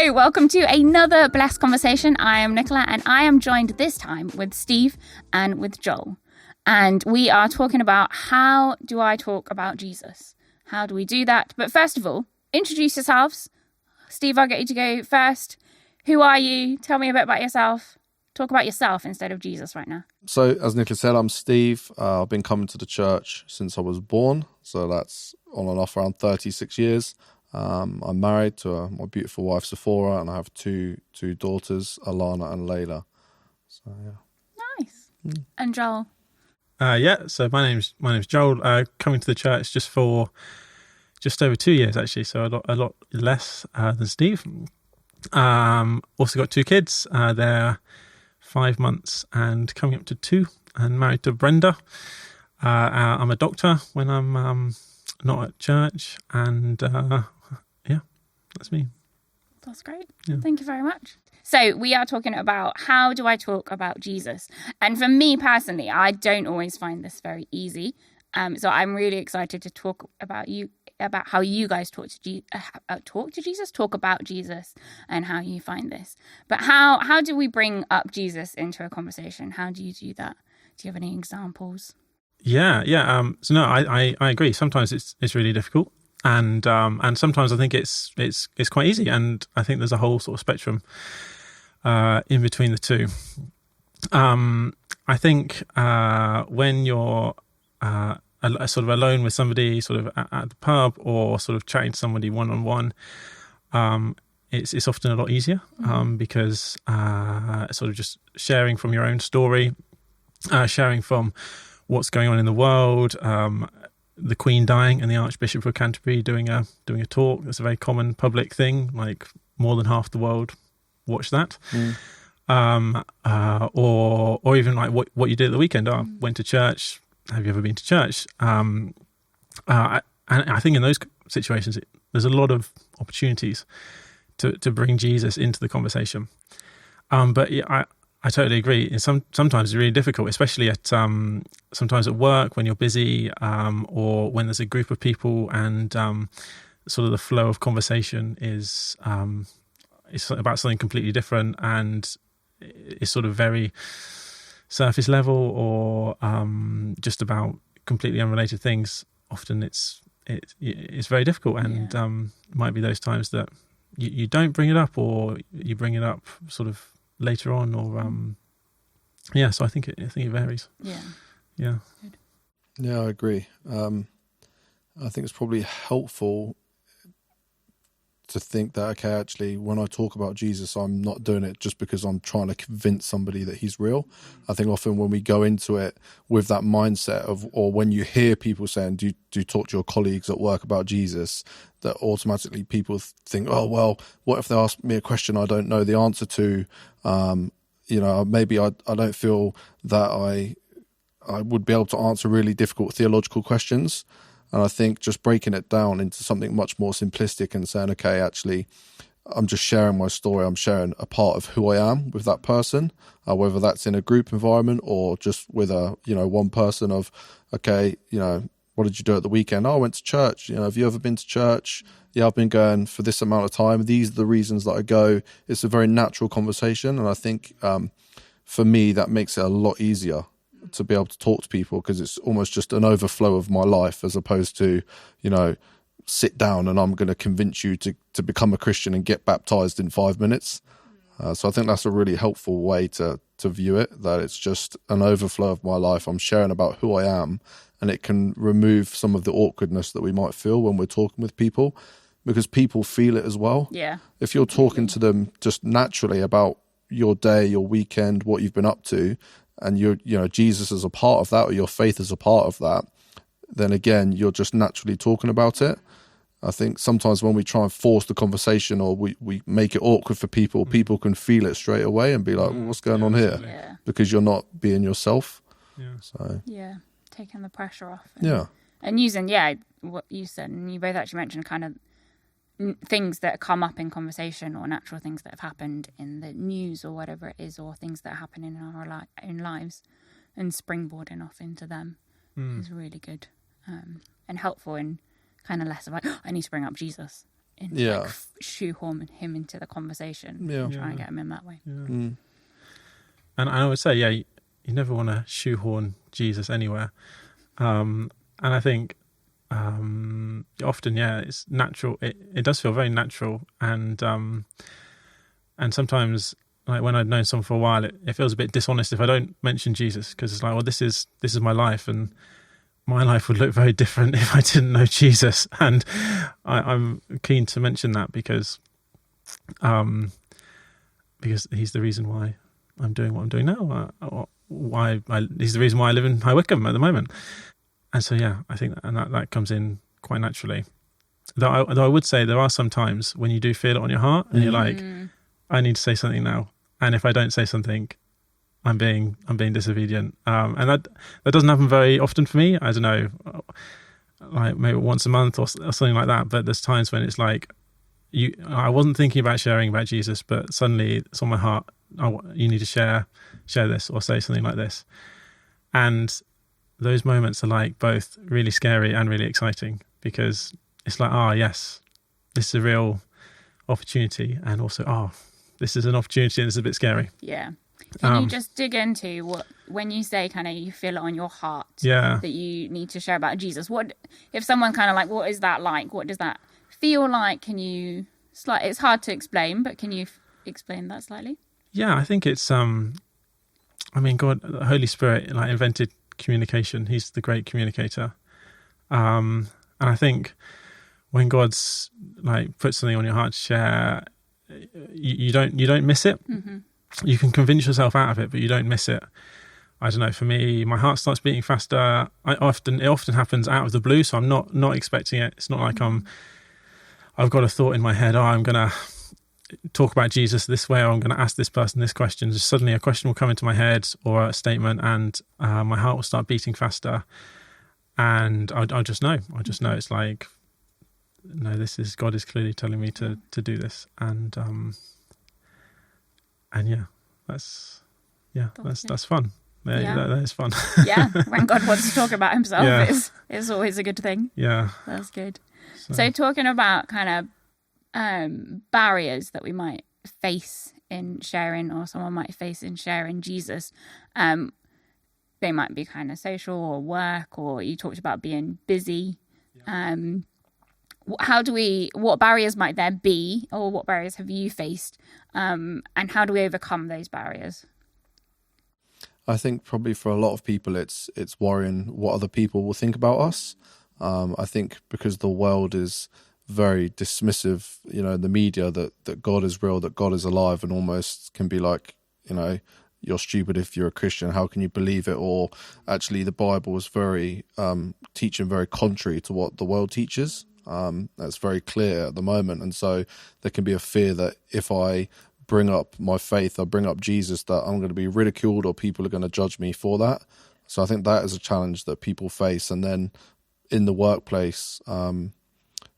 So, welcome to another Blessed Conversation. I am Nicola, and I am joined this time with Steve and with Joel. And we are talking about how do I talk about Jesus? How do we do that? But first of all, introduce yourselves. Steve, I'll get you to go first. Who are you? Tell me a bit about yourself. Talk about yourself instead of Jesus right now. So, as Nicola said, I'm Steve. I've been coming to the church since I was born. So that's on and off around 36 years. I'm married to my beautiful wife, Sephora, and I have two daughters, Alana and Layla. So, yeah. Nice. And Joel? So my name's Joel. Coming to the church just over 2 years, actually, so a lot less than Steve. Also got two kids. They're 5 months and coming up to 2, and married to Brenda. I'm a doctor when I'm not at church, and that's me. That's great. Yeah. Thank you very much. So we are talking about how do I talk about Jesus? And for me personally, I don't always find this very easy. So I'm really excited to talk about how you guys talk about Jesus, and how you find this. But how do we bring up Jesus into a conversation? How do you do that? Do you have any examples? Yeah. So no, I agree. Sometimes it's really difficult. And sometimes I think it's quite easy, and I think there's a whole sort of spectrum in between the two. I think when you're sort of alone with somebody, sort of at the pub, or sort of chatting to somebody one-on-one, it's often a lot easier because sort of just sharing from your own story, sharing from what's going on in the world. The Queen dying and the Archbishop of Canterbury doing a talk. That's a very common public thing. Like more than half the world watch that. Or even like what you did at the weekend. I went to church. Have you ever been to church? And I think in those situations, there's a lot of opportunities to bring Jesus into the conversation. But yeah, I totally agree. Sometimes it's really difficult, especially sometimes at work when you're busy, or when there's a group of people, and sort of the flow of conversation is about something completely different, and it's sort of very surface level, or just about completely unrelated things. Often it's very difficult, and it might be those times that you don't bring it up, or you bring it up sort of later on, or so I think it varies. Yeah I agree. I think it's probably helpful to think that, okay, actually, when I talk about Jesus, I'm not doing it just because I'm trying to convince somebody that he's real. I think often when we go into it with that mindset or when you hear people saying, do you talk to your colleagues at work about Jesus, that automatically people think, oh, well, what if they ask me a question I don't know the answer to? Maybe I don't feel that I would be able to answer really difficult theological questions. And I think just breaking it down into something much more simplistic and saying, okay, actually, I'm just sharing my story. I'm sharing a part of who I am with that person, whether that's in a group environment or just with one person of, okay, what did you do at the weekend? Oh, I went to church. Have you ever been to church? Yeah, I've been going for this amount of time. These are the reasons that I go. It's a very natural conversation. And I think for me, that makes it a lot easier to be able to talk to people, because it's almost just an overflow of my life, as opposed to, sit down and I'm going to convince you to become a Christian and get baptized in 5 minutes. So I think that's a really helpful way to view it, that it's just an overflow of my life. I'm sharing about who I am, and it can remove some of the awkwardness that we might feel when we're talking with people, because people feel it as well. Yeah. If you're talking to them just naturally about your day, your weekend, what you've been up to, and Jesus is a part of that, or your faith is a part of that, then again, you're just naturally talking about it. I think sometimes when we try and force the conversation, or we make it awkward for people, people can feel it straight away and be like, what's going on here? Yeah. Because you're not being yourself. Yeah. So Taking the pressure off. And using, what you said, and you both actually mentioned kind of things that come up in conversation, or natural things that have happened in the news or whatever it is, or things that happen in our own lives, and springboarding off into them is really good and helpful, and kind of less of like, I need to bring up Jesus in, Yeah. like, shoehorn him into the conversation. Yeah. And try and get him in that way. Yeah. Mm. And I would say, you never want to shoehorn Jesus anywhere. And I think often, it's natural. It does feel very natural, and sometimes, like when I've known someone for a while, it feels a bit dishonest if I don't mention Jesus, because it's like, well, this is my life, and my life would look very different if I didn't know Jesus. And I'm keen to mention that because he's the reason why I'm doing what I'm doing now. He's the reason why I live in High Wycombe at the moment. And so, I think that comes in quite naturally. Though I would say there are some times when you do feel it on your heart, and you're like, I need to say something now. And if I don't say something, I'm being disobedient. And that doesn't happen very often for me. I don't know, like maybe once a month or something like that. But there's times when it's like, I wasn't thinking about sharing about Jesus, but suddenly it's on my heart. You need to share this or say something like this. And those moments are like both really scary and really exciting, because it's like, yes, this is a real opportunity, and also, this is an opportunity and it's a bit scary. Yeah. Can you just dig into when you say kind of you feel it on your heart that you need to share about Jesus? What if someone kind of like, what is that like? What does that feel like? Can you, it's hard to explain, but can you explain that slightly? Yeah, I think it's, God, the Holy Spirit, like, invented communication. He's the great communicator. And I think when God's like put something on your heart to share, you don't miss it. Mm-hmm. You can convince yourself out of it, but you don't miss it. I don't know, for me, my heart starts beating faster. It often happens out of the blue, so I'm not expecting it. It's not like I've got a thought in my head, I'm going to talk about Jesus this way, or I'm going to ask this person this question. Just suddenly a question will come into my head, or a statement, and my heart will start beating faster. And I'll just know. It's like, no, God is clearly telling me to do this. And that's fun. That is fun. Yeah, when God wants to talk about himself, it's always a good thing. Yeah. That's good. So talking about kind of barriers that we might face in sharing, or someone might face in sharing Jesus, they might be kind of social or work, or you talked about being busy. What barriers might there be, or what barriers have you faced, and how do we overcome those barriers? I think probably for a lot of people, it's worrying what other people will think about us. I think because the world is very dismissive, the media, that God is real, that God is alive, and almost can be like, you're stupid if you're a Christian. How can you believe it? Or actually, the Bible is very teaching very contrary to what the world teaches. That's very clear at the moment, and so there can be a fear that if I bring up my faith, I bring up Jesus, that I'm going to be ridiculed, or people are going to judge me for that. So I think that is a challenge that people face. And then in the workplace,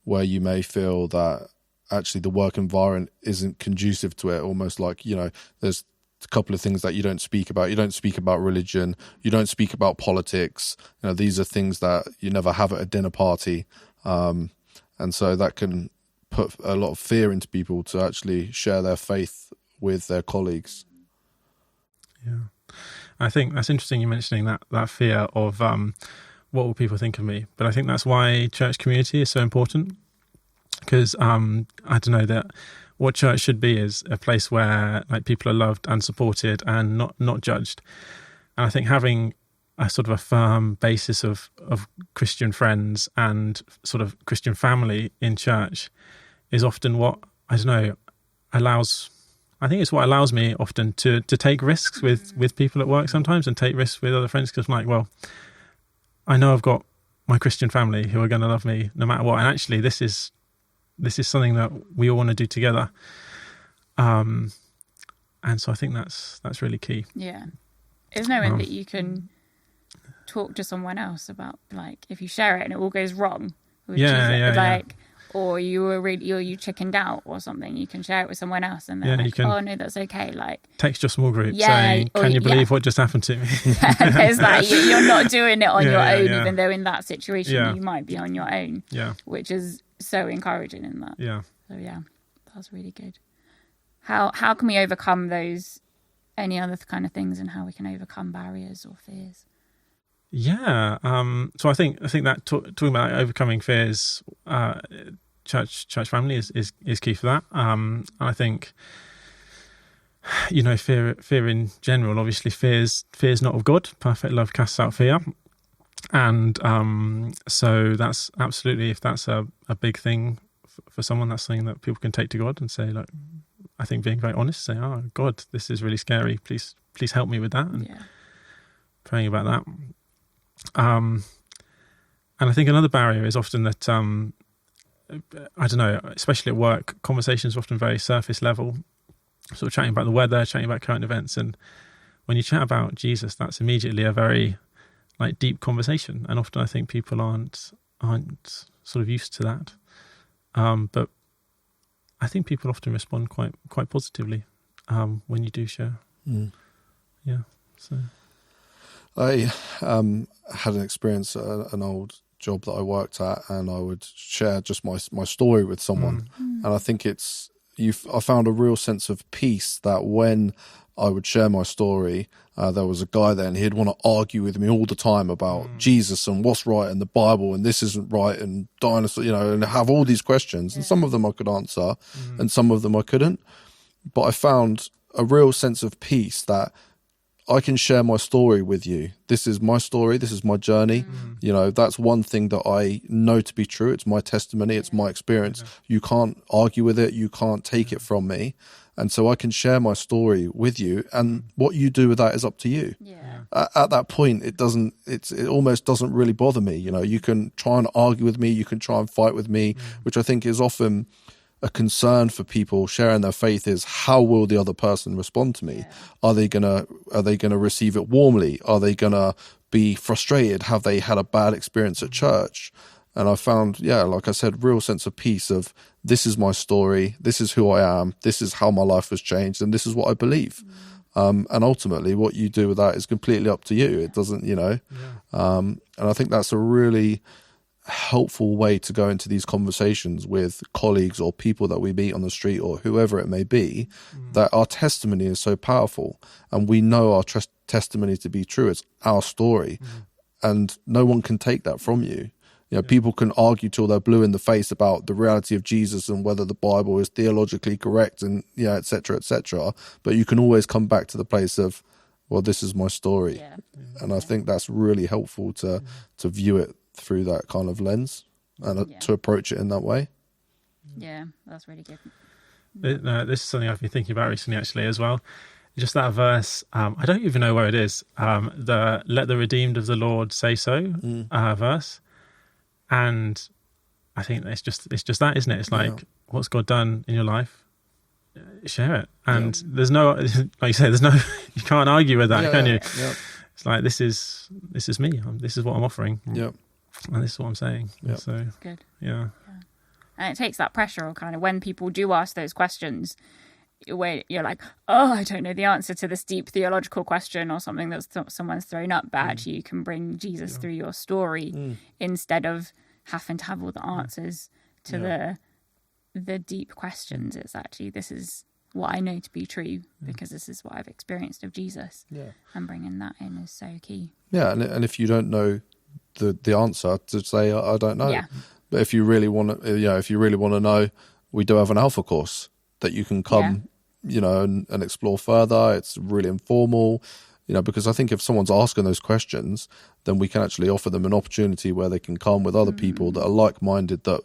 where you may feel that actually the work environment isn't conducive to it, almost like, there's a couple of things that you don't speak about. You don't speak about religion. You don't speak about politics. These are things that you never have at a dinner party. And so that can put a lot of fear into people to actually share their faith with their colleagues. Yeah. I think that's interesting you mentioning that fear of what will people think of me. But I think that's why church community is so important. Because I don't know, that what church should be is a place where like people are loved and supported and not judged. And I think having a sort of a firm basis of Christian friends and sort of Christian family in church is often what, I don't know, I think it's what allows me often to take risks with people at work sometimes, and take risks with other friends, because I'm like, well, I know I've got my Christian family who are going to love me no matter what. And actually this is something that we all want to do together. And so I think that's really key. Yeah. It's knowing that you can talk to someone else about, like, if you share it and it all goes wrong, or you chickened out or something, you can share it with someone else, and they're like, oh no, that's okay. Like, text your small group saying, can you believe what just happened to me? There's that. You're not doing it on your own, even though in that situation you might be on your own. Yeah. Which is so encouraging in that. Yeah. So yeah, that was really good. How can we overcome those? Any other kind of things, and how we can overcome barriers or fears? Yeah. So I think that talking about overcoming fears, church family is key for that. I think, fear in general. Obviously, fear's not of God. Perfect love casts out fear, and so that's absolutely, if that's a big thing for someone, that's something that people can take to God and say, like, I think being very honest, say, "Oh God, this is really scary. Please help me with that," and praying about that. And I think another barrier is often that, I don't know, especially at work, conversations are often very surface level, sort of chatting about the weather, chatting about current events. And when you chat about Jesus, that's immediately a very like deep conversation. And often I think people aren't sort of used to that. But I think people often respond quite positively when you do share. Yeah. So I had an experience at an old job that I worked at, and I would share just my story with someone. And I think I found a real sense of peace that when I would share my story, there was a guy there and he'd want to argue with me all the time about Jesus and what's right in the Bible and this isn't right and dinosaur, and have all these questions. And some of them I could answer and some of them I couldn't. But I found a real sense of peace that I can share my story with you. This is my story. This is my journey. That's one thing that I know to be true. It's my testimony. It's my experience. You can't argue with it. You can't take it from me. And so I can share my story with you, and what you do with that is up to you. At that point, it almost doesn't really bother me. You can try and argue with me. You can try and fight with me, which I think is often a concern for people sharing their faith, is how will the other person respond to me? Are they gonna receive it warmly? Are they gonna be frustrated? Have they had a bad experience at church? And I found, like I said, real sense of peace of, this is my story, this is who I am, this is how my life was changed, and this is what I believe. And ultimately what you do with that is completely up to you. It doesn't, and I think that's a really helpful way to go into these conversations with colleagues or people that we meet on the street or whoever it may be, that our testimony is so powerful and we know our testimony to be true. It's our story, and no one can take that from you. People can argue till they're blue in the face about the reality of Jesus and whether the Bible is theologically correct and et cetera, but you can always come back to the place of, well, this is my story. And I think that's really helpful to view it through that kind of lens and to approach it in that way. Yeah, that's really good. This is something I've been thinking about recently, actually, as well. Just that verse, I don't even know where it is, the "Let the redeemed of the Lord say so" verse. And I think it's just that, isn't it? It's like, what's God done in your life? Share it. And there's no, like you say, you can't argue with that, can you? It's like, this is me. This is what I'm offering. And this is what I'm saying. So that's good. Yeah. And it takes that pressure of kind of, when people do ask those questions, where you're like, oh, I don't know the answer to this deep theological question or something that someone's thrown up, but actually you can bring Jesus through your story instead of having to have all the answers to the deep questions. It's actually, this is what I know to be true because this is what I've experienced of Jesus. And bringing that in is so key. And if you don't know the answer, to say I don't know. But if you really want to know, we do have an Alpha course that you can come and explore further. It's really informal, because I think if someone's asking those questions, then we can actually offer them an opportunity where they can come with other people that are like-minded, that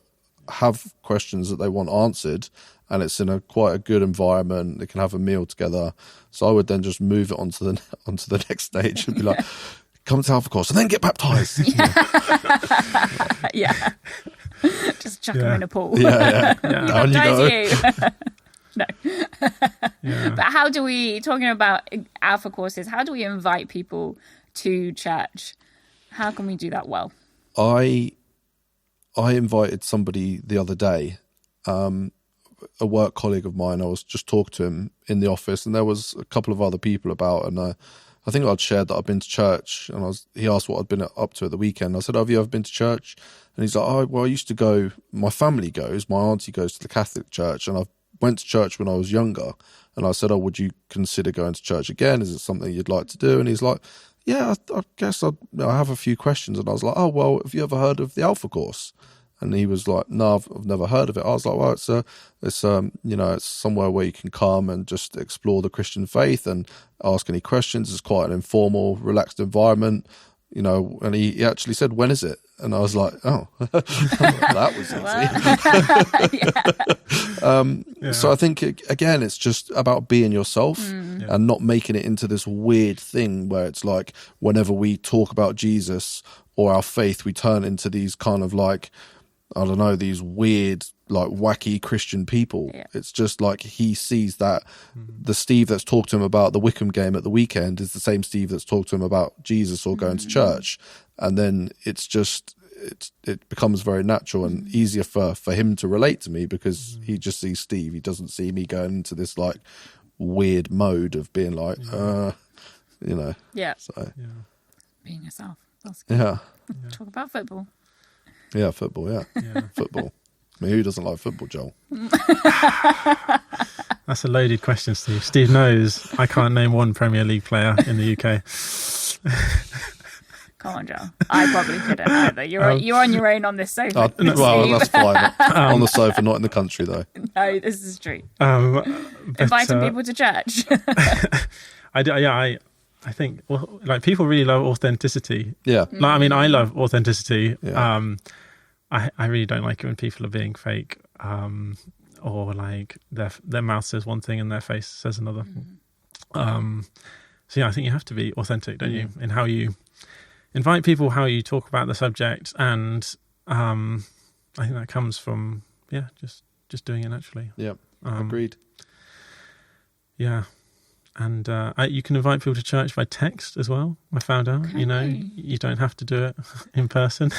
have questions that they want answered, and it's in quite a good environment. They can have a meal together. So I would then just move it onto the next stage and be like, come to Alpha course and then get baptized. Just chuck them in a pool. Down you go. No. But how do we, talking about Alpha courses, how do we invite people to church? How can we do that well? I invited somebody the other day, a work colleague of mine. I was just talking to him in the office, and there was a couple of other people about, and I think I'd shared that I'd been to church, and he asked what I'd been up to at the weekend. I said, "Have you ever been to church?" And he's like, "Oh, well, I used to go. My family goes. My auntie goes to the Catholic church, and I went to church when I was younger." And I said, "Oh, would you consider going to church again? Is it something you'd like to do?" And he's like, "Yeah, I guess I have a few questions." And I was like, "Oh, well, have you ever heard of the Alpha Course?" And he was like, "No, I've never heard of it." I was like, "Well, it's somewhere where you can come and just explore the Christian faith and ask any questions. It's quite an informal, relaxed environment, you know." And he actually said, "When is it?" And I was like, "Oh, that was easy." So I think again, it's just about being yourself and not making it into this weird thing where it's like whenever we talk about Jesus or our faith, we turn into these kind of like, I don't know, these weird, like wacky Christian people. Yeah. It's just like he sees that the Steve that's talked to him about the Wickham game at the weekend is the same Steve that's talked to him about Jesus or going to church. And then it's just, it becomes very natural and easier for him to relate to me because he just sees Steve. He doesn't see me going into this like weird mode of being like, you know. Yeah. So. Being yourself. That's good. Yeah. Talk about football. Yeah, football, yeah. Football. I mean, who doesn't like football, Joel? That's a loaded question, Steve. Steve knows I can't name one Premier League player in the UK. Come on, Joel. I probably couldn't either. You're on your own on this sofa. Well, that's fine. On the sofa, not in the country, though. No, this is true. Inviting people to church. I think, well, like people really love authenticity. Yeah. Like, I mean, I love authenticity. Yeah. I really don't like it when people are being fake, or like their mouth says one thing and their face says another. So yeah, I think you have to be authentic, don't you, in how you invite people, how you talk about the subject, and I think that comes from just doing it naturally. Yeah. Agreed. Yeah. And you can invite people to church by text as well. I found out, Okay. You don't have to do it in person.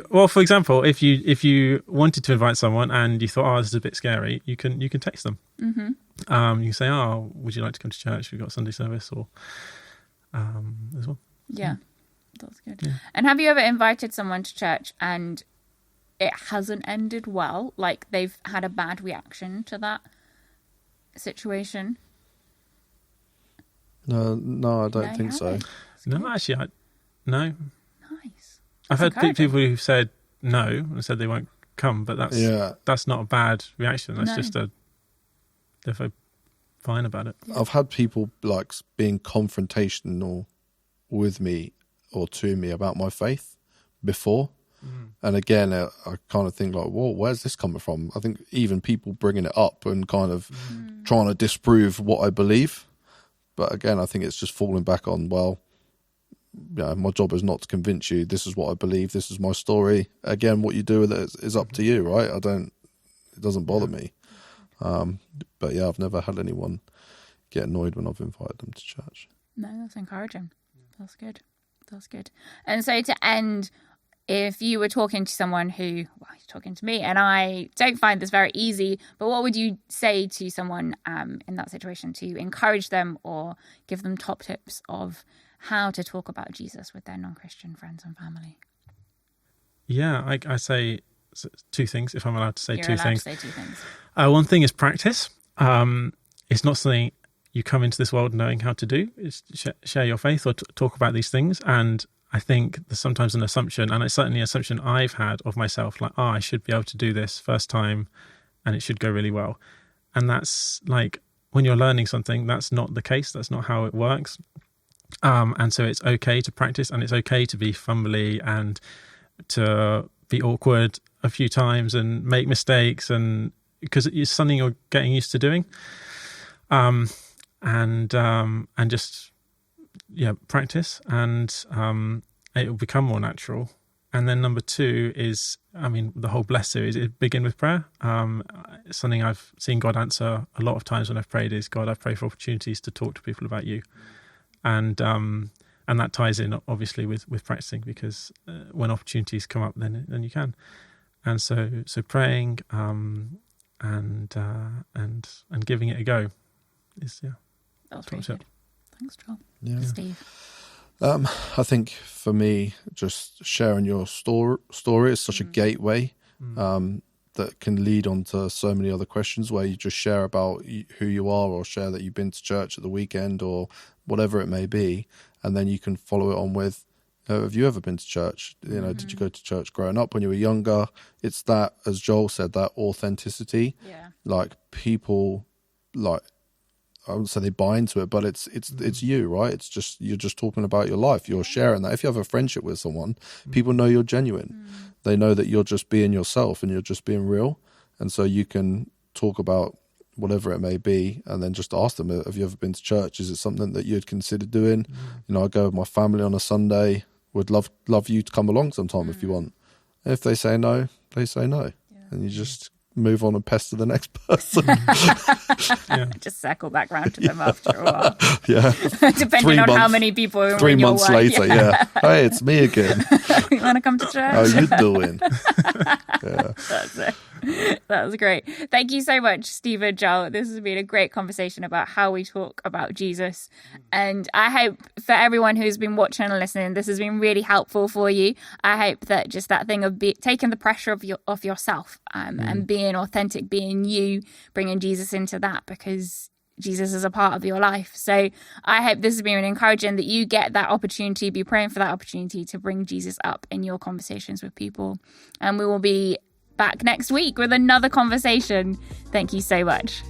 Well, for example, if you wanted to invite someone and you thought, "Oh, this is a bit scary," you can text them. You can say, "Oh, would you like to come to church? We've got Sunday service," or as well. Yeah, that's good. Yeah. And have you ever invited someone to church and it hasn't ended well? Like they've had a bad reaction to that situation? No, I don't think so. No, actually, no. Nice. I've had people who've said no and said they won't come, but that's not a bad reaction. That's just they're very fine about it. I've had people like being confrontational with me or to me about my faith before. And again, I kind of think like, whoa, where's this coming from? I think even people bringing it up and kind of trying to disprove what I believe. But again, I think it's just falling back on, well, my job is not to convince you. This is what I believe. This is my story. Again, what you do with it is up to you, right? It doesn't bother me. But yeah, I've never had anyone get annoyed when I've invited them to church. No, that's encouraging. That's good. And so to end, if you were talking to someone you're talking to me, and I don't find this very easy, but what would you say to someone in that situation to encourage them or give them top tips of how to talk about Jesus with their non-Christian friends and family? Yeah, I say two things, if I'm allowed to say You're two allowed things. to say two things. One thing is practice. It's not something you come into this world knowing how to do. It's share your faith or talk about these things. And I think there's sometimes an assumption, and it's certainly an assumption I've had of myself, like, I should be able to do this first time and it should go really well. And that's like, when you're learning something, that's not the case. That's not how it works. And so it's okay to practice, and it's okay to be fumbly and to be awkward a few times and make mistakes, and because it's something you're getting used to doing. And just practice, and it will become more natural. And then number two is, the whole bless series, it begin with prayer. Something I've seen God answer a lot of times when I've prayed is, God, I pray for opportunities to talk to people about you. And that ties in obviously with practicing, because when opportunities come up, then you can. And so praying and giving it a go is That was really good. Thanks, Joel. Yeah. Steve. I think for me, just sharing your story is such a gateway that can lead on to so many other questions where you just share about who you are, or share that you've been to church at the weekend or whatever it may be. And then you can follow it on with, have you ever been to church? Did you go to church growing up when you were younger? It's that, as Joel said, that authenticity. Yeah. Like people, like, I wouldn't say they buy into it, but it's you, right? It's just, you're just talking about your life. You're sharing that. If you have a friendship with someone, people know you're genuine. They know that you're just being yourself and you're just being real. And so you can talk about whatever it may be, and then just ask them, have you ever been to church? Is it something that you'd consider doing? I go with my family on a Sunday. Would love you to come along sometime if you want. If they say no, they say no. Yeah. And you just move on and pester the next person. Just circle back round to them after a while. Yeah. Depending on how many people are 3 in your months work. later, Hey, it's me again. You want to come to church? How you doing? That's it. That was great. Thank you so much, Steve and Joel. This has been a great conversation about how we talk about Jesus. And I hope for everyone who's been watching and listening, this has been really helpful for you. I hope that just that thing of taking the pressure of yourself and being authentic, being you, bringing Jesus into that, because Jesus is a part of your life. So I hope this has been encouraging, that you get that opportunity, be praying for that opportunity to bring Jesus up in your conversations with people. And we will be back next week with another conversation. Thank you so much.